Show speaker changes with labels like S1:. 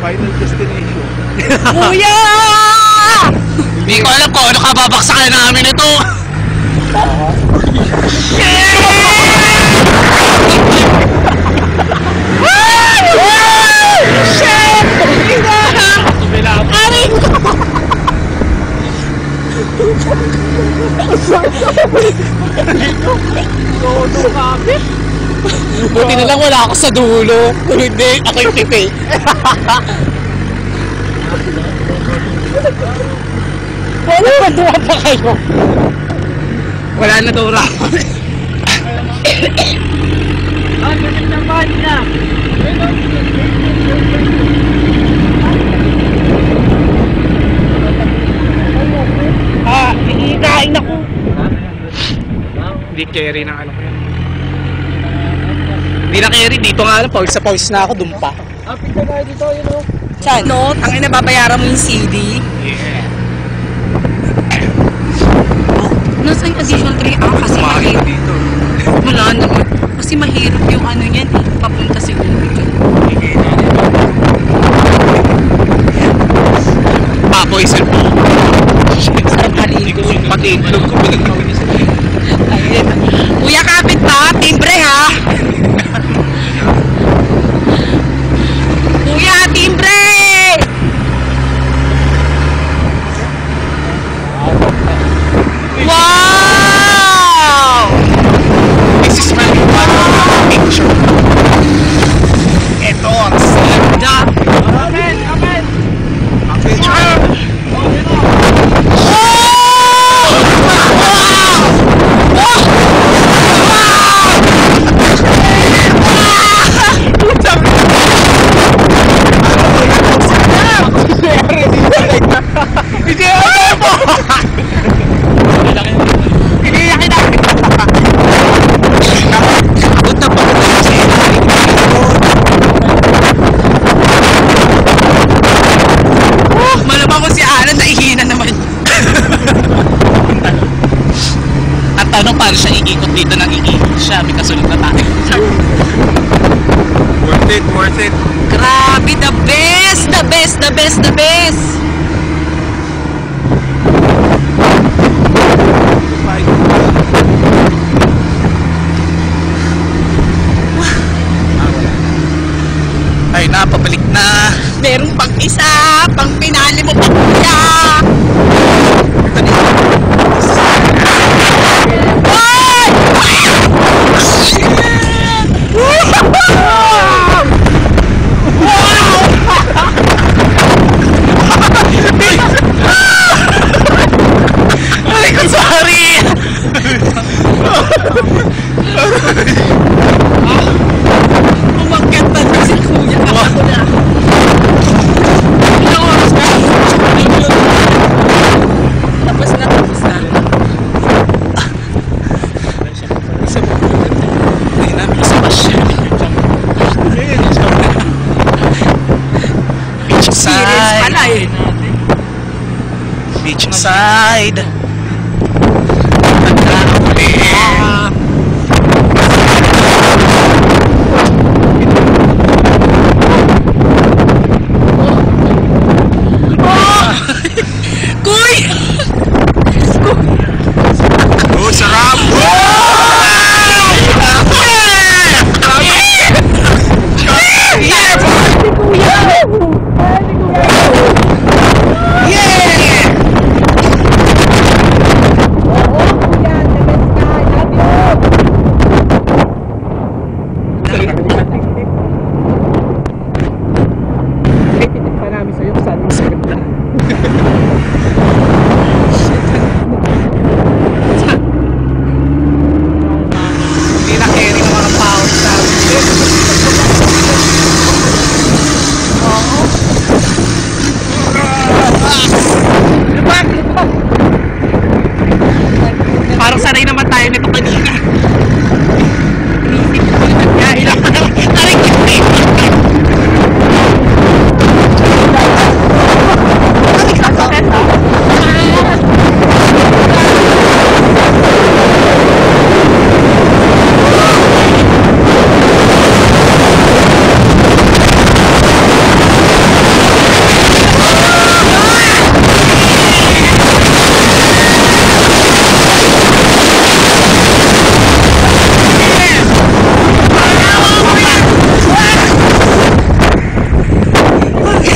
S1: Final destination.
S2: Kuya!
S3: Hindi ko alam kung ano kababaksakan namin ito.
S2: Shit! Aring ko! Buti na lang wala ako sa dulo. Hindi, ako yung pipi. Wala pa, duwa pa kayo. Wala na daw ramen.
S4: Ah, ganit naman na.
S2: Iikain ako.
S3: Hindi carry ng ano ko yan.
S2: Hindi na carry, dito nga lang, pawis sa pawis na ako, dun pa.
S4: Ah, pizza tayo dito, yun o.
S2: Saan? No, ang inababayaran mo yung CD.
S3: Yeah.
S2: Nasaan yung additional 3 kasi
S3: Mahal
S2: mahirap.
S3: dito.
S2: Wala naman. Kasi mahirap yung ano niyan eh. Papunta siguro dyan.
S3: Papoison po.
S2: Sarap haligo.
S3: Pati itlog ko pinagkawin niya sa
S2: Ayun. Kuya kapit pa, timbre ha. Kuya, timbre! Wow!
S3: This is my picture. Ito ang
S2: Ganda.
S4: Amen, amen.
S3: picture. Hindi ako po! Iniyakin namin! Abot na pa ko na yung sila.
S2: Malamang ko si Alan, naihina naman.
S3: At tanong paano siya iikot dito nang iikot siya? May kasunod na tayo. Worth it, worth it.
S2: Grabe, the best! The best, the best, the best!
S3: Ay na, pabalik na.
S2: Meron pang isa, pang pinali mo pa kuya!
S3: Ay, ko sorry!
S2: Umakyat na din si kuya. Ako na. Ilang oras na? Tapos na, tapos na.
S3: Ay na, isa pa siya. Beach
S2: Serious
S3: side.
S2: pala eh.
S3: Beach side.